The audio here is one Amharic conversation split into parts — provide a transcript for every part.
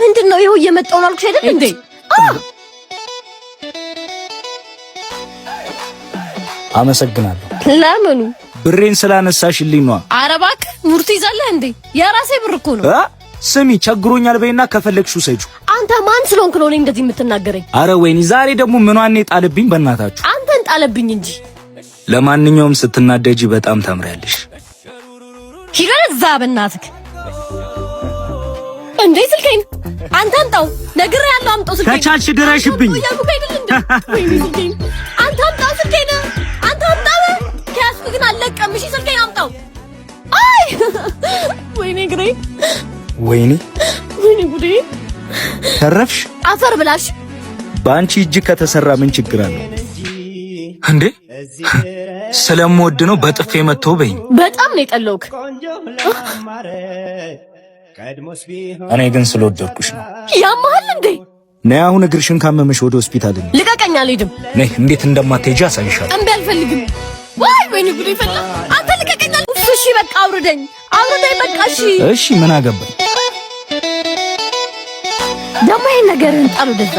ምንድነው ይሄው እየመጣው ነው አልኩሽ አይደል እንዴ? አመሰግናለሁ። ለምኑ? ብሬን ስላነሳሽልኝ ነው። ኧረ እባክህ ሙርት ይዛለህ እንዴ? የራሴ ብር እኮ ነው። ስሚ ቸግሮኛል በይና ከፈለግሽው ሰጪው። አንተ ማን ስለሆንክ ነው እንደዚህ የምትናገረኝ? አረ ወይኔ ዛሬ ደግሞ ምኗን ጣለብኝ በእናታችሁ። አንተን ጣለብኝ እንጂ። ለማንኛውም ስትናደጂ በጣም ታምሪያለሽ። ይገዛ በእናትህ እንዴ ስልኬን አንተ አምጣው። ነግሬሃለሁ አምጣው ስልኬን። ከቻልሽ ድረሽብኝ። ወይኔ ስልኬን አንተ አምጣው ስልኬን አንተ አምጣው። ከያዝኩ ግን አልለቀም። እሺ ስልኬን አምጣው። አይ ወይኔ ግሬ ወይኔ ጉዴ። ተረፍሽ። አፈር ብላሽ። በአንቺ እጅ ከተሰራ ምን ችግር አለው እንዴ? ስለምወድ ነው በጥፌ መጥቶ በይኝ። በጣም ነው የጠለውክ። እኔ ግን ስለወደድኩሽ ነው። ያማል እንዴ? ነይ አሁን እግርሽን ካመመሽ ወደ ሆስፒታል እንሂድ። ልቀቀኝ። አልሄድም። ነይ እንዴት እንደማትሄጂ አሳይሻለሁ። እምቢ አልፈልግም። ወይኔ ጉዴ ፈላ። አንተ ልቀቀኝ። እሺ በቃ አውርደኝ በቃ እሺ። እሺ ምን አገባኝ ደግሞ ይሄን ነገርን ጣሉ ደዛ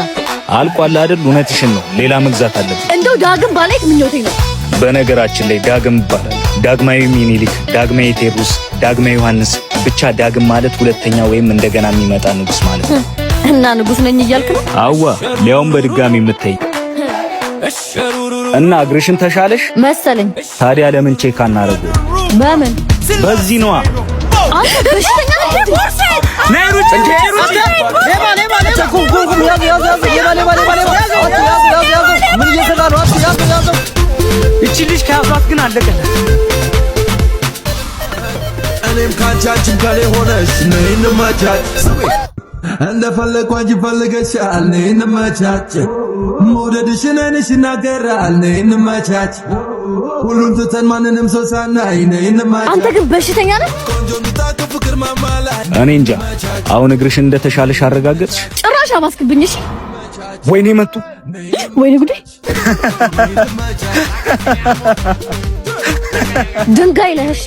አልቋል አይደል? እውነትሽን ነው። ሌላ መግዛት አለብኝ። እንደው ዳግም ባላይክ ምኞቴ ነው። በነገራችን ላይ ዳግም ይባላል። ዳግማዊ ሚኒሊክ፣ ዳግማዊ ቴዎድሮስ፣ ዳግማዊ ዮሐንስ ብቻ ዳግም ማለት ሁለተኛ ወይም እንደገና የሚመጣ ንጉስ ማለት ነው። እና ንጉስ ነኝ እያልክ ነው? አዋ ሊያውም በድጋሚ የምትይ እና እግርሽን ተሻለሽ መሰለኝ። ታዲያ ለምን ቼክ አናረገው? በምን በዚህ ነዋ። አንተ በሽተኛ ነህ። ነይ ሩጭ እንጂ ሩጭ። ሌባ ምን እየሰራ ነው? ያዘው። እቺ ልጅ ከያዟት ግን አለቀለት። እኔም ካንቻችን ጋር ሆነሽ ነይ እንመቻች። እንደፈለኩ አንቺ ፈልገሻል። ነይ እንመቻች። መውደድሽን አይንሽ ይናገራል። ነይ እንመቻች። ሁሉን ትተን ማንንም ሰው ሳናይ ነይ እንመቻች። አንተ ግን በሽተኛ ነህ። እኔ እንጃ። አሁን እግርሽን እንደተሻለሽ አረጋገጥሽ? ጭራሽ አባስክብኝ። እሺ ወይኔ መጡ። ወይኔ ጉዴ። ድንጋይ ነህ። እሺ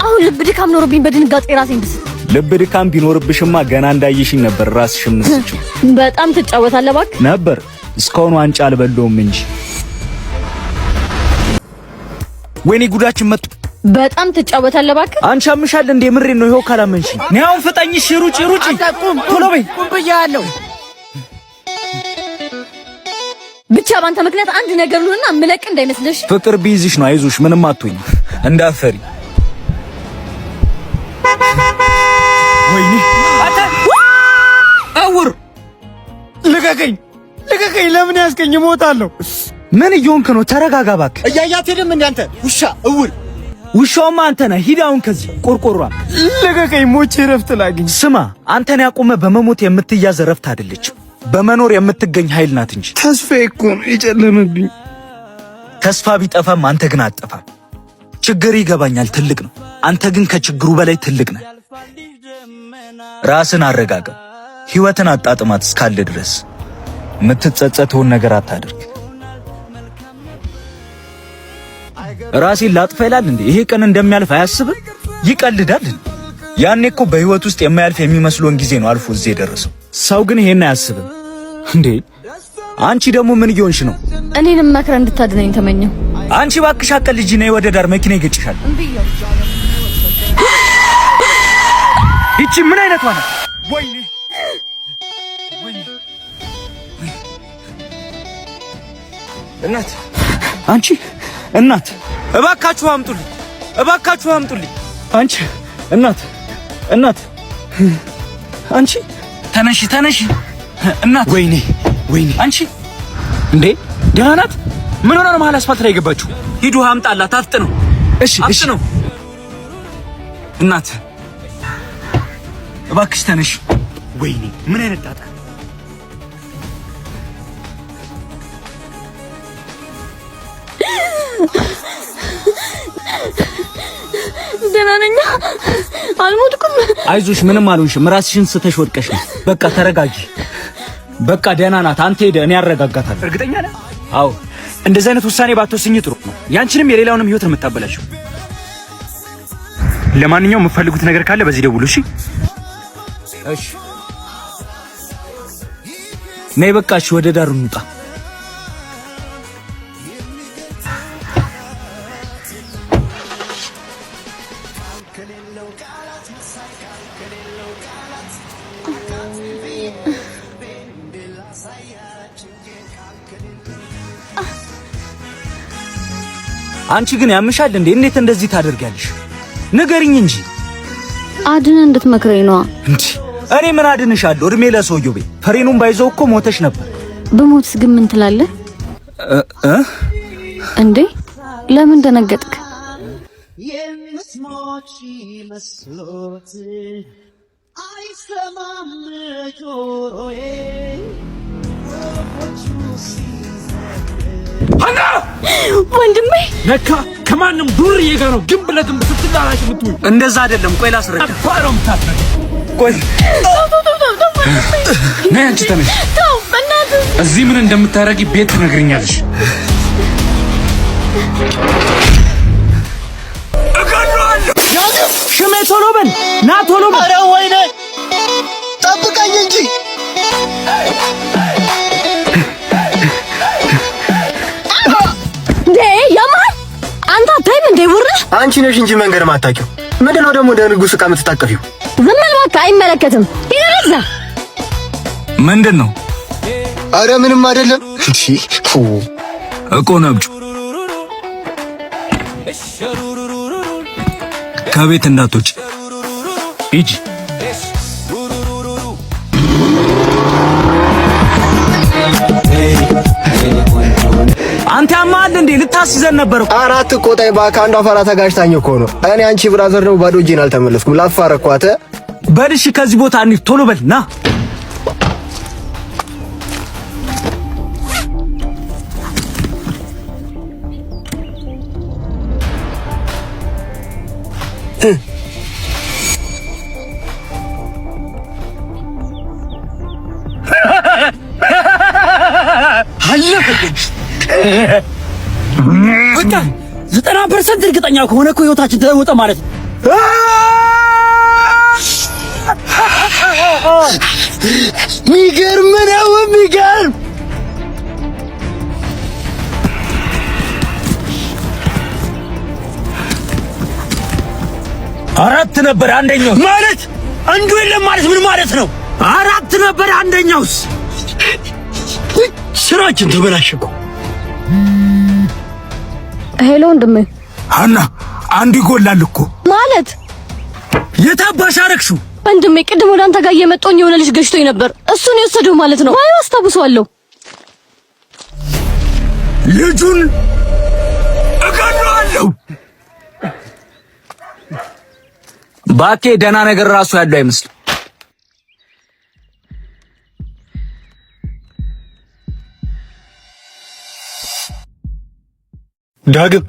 አሁን ልብ ድካም ኖርብኝ በድንጋጤ ራሴን ብስ። ልብ ድካም ቢኖርብሽማ ገና እንዳየሽኝ ነበር ራስሽን መስጭው። በጣም ትጫወታለህ እባክህ። ነበር እስካሁን ዋንጫ አልበለውም እንጂ። ወይኔ ጉዳችን መጡ። በጣም ትጫወታለህ እባክህ። አንቺ አምሻል እንዴ? ምሬን ነው። ይሄው ካላመንሽ ነይ አሁን ፍጠኝ። እሺ ሩጪ ቶሎ በይ። ቁም ብያለሁ። ብቻ ባንተ ምክንያት አንድ ነገር ልሁንና ምለቅ እንዳይመስልሽ። ፍቅር ቢይዝሽ ነው። አይዞሽ ምንም አትሆኝ እንዳፈሪ። ወይኔ አታ አውር ልቀቀኝ። ለምን ያስቀኝ? እሞታለሁ። ምን እየሆንክ ነው? ተረጋጋ እባክህ። እያያት ሄደም እንደ አንተ ውሻ እውር። ውሻውማ አንተ ነህ። ሂድ አሁን ከዚህ ቆርቆሯ። ልቀቀኝ። ሞቼ ረፍት ላግኝ። ስማ አንተን ያቆመ በመሞት የምትያዝ ረፍት አይደለችም፣ በመኖር የምትገኝ ኃይል ናት እንጂ። ተስፋዬ እኮ ነው የጨለመብኝ። ተስፋ ቢጠፋም አንተ ግን አትጠፋም። ችግር ይገባኛል፣ ትልቅ ነው። አንተ ግን ከችግሩ በላይ ትልቅ ነህ። ራስን አረጋጋ። ህይወትን አጣጥማት እስካለ ድረስ የምትጸጸተውን ነገር አታድርግ። ራሴን ላጥፋ ይላል እንዴ? ይሄ ቀን እንደሚያልፍ አያስብም? ይቀልዳል። ያኔ እኮ በህይወት ውስጥ የማያልፍ የሚመስሎን ጊዜ ነው አልፎ እዚህ የደረሰው። ሰው ግን ይሄን አያስብም እንዴ? አንቺ ደግሞ ምን እየሆንሽ ነው? እኔንም መክረህ እንድታድነኝ ተመኘው። አንቺ እባክሽ አቀል ልጅ ነይ ወደ ዳር፣ መኪና ይገጭሻል። ይቺ ምን አይነቷ ናት? ወይኔ እናት! አንቺ እናት እባካችሁ አምጡልኝ! አንቺ እናት አንቺ ተነሺ እናት! ወይኔ አንቺ እንዴ ደህና ናት? ምን ሆነ ነው መሀል አስፋልት ላይ የገባችሁ? ሂዱ አምጣላት። አፍጥነው። እሺ ነው። እናት እባክሽ ተነሺ። ወይኔ ምን አይነት ጣጣ! ደህና ነኝ፣ አልሞትኩም። አይዞሽ ምንም አልሆንሽም። ራስሽን ስተሽ ወድቀሽ ነው። በቃ ተረጋጊ። በቃ ደህና ናት። አንተ ሄደህ እኔ አረጋጋታለሁ። እርግጠኛ ነህ? አዎ። እንደዚህ አይነት ውሳኔ ባትወስኝ ጥሩ ነው። ያንቺንም የሌላውንም ህይወት ነው የምታበላሽው። ለማንኛውም የምትፈልጉት ነገር ካለ በዚህ ደውሉ። እሺ። ነይ በቃሽ፣ ወደ ዳሩ እንውጣ። አንቺ ግን ያምሻል እንዴ? እንዴት እንደዚህ ታደርጊያለሽ? ንገሪኝ እንጂ። አድነ እንድትመክረኝ ነዋ። እንዴ እኔ ምን አድንሻለሁ? እድሜ ለሰውየው ቤት ፍሬኑን ባይዘው እኮ ሞተሽ ነበር። በሞትስ ግን ምን ትላለህ እንዴ? ለምን ደነገጥክ? አና ወንድሜ ለካ ከማንም ዱርዬ ጋር ነው ግንብ ለግንብ ስትላላሽ የምትውይ። እንደዛ አይደለም። ቆይ ላስረዳ። አባሮም ታፈረ ቆይ ነይ አንቺ ተነሽ። ተው በእናትህ። እዚህ ምን እንደምታረጊ ቤት ትነግሪኛለሽ። እገለዋለሁ። ሽሜ ቶሎ በል ና፣ ቶሎ በል። ኧረ ወይኔ ጠብቀኝ እንጂ ያማል። አንተ አታይም እንዴ? ውር አንቺ ነሽ እንጂ መንገድ ማታውቂው። ምንድነው ደግሞ እንደ ንጉስ ዕቃ የምትታቀፊው? ዝም በል እባክህ፣ አይመለከትም። ይረዛ ምንድን ነው? አረ ምንም አይደለም። እሺ እኮ ነብጩ ከቤት እንዳትወጪ ሂጂ። አንተ ያማል እንዴ? ልታስይዘን ነበር። አራት ቆጣይ ባካ አንዷ ፈራ ተጋጭታኝ እኮ ነው። እኔ አንቺ ብራዘር ነው ባዶ እጄን አልተመለስኩም። ላፋረኳተ በልሽ ከዚህ ቦታ እንሂድ። ቶሎ በል ና። በቃ 90% እርግጠኛ ከሆነ እኮ ህይወታችን ተለወጠ ማለት ነው። ሚገርም ነው ሚገርም። አራት ነበር አንደኛው ማለት አንዱ የለም ማለት ምን ማለት ነው? አራት ነበር አንደኛውስ? ስራችን ተበላሸ እኮ። ሄሎ ወንድሜ። ሀና አንዱ ይጎላል እኮ ማለት የታባሽ አረግሽው? ወንድሜ ቅድም ወደ አንተ ጋር እየመጣሁኝ የሆነ ልጅ ገጭቶኝ ነበር። እሱን የወሰደው ማለት ነው። አይ አስታውሰዋለሁ። ልጁን እገለዋለሁ። ባኬ ደህና ነገር ራሱ ያለው አይመስልም። ዳግም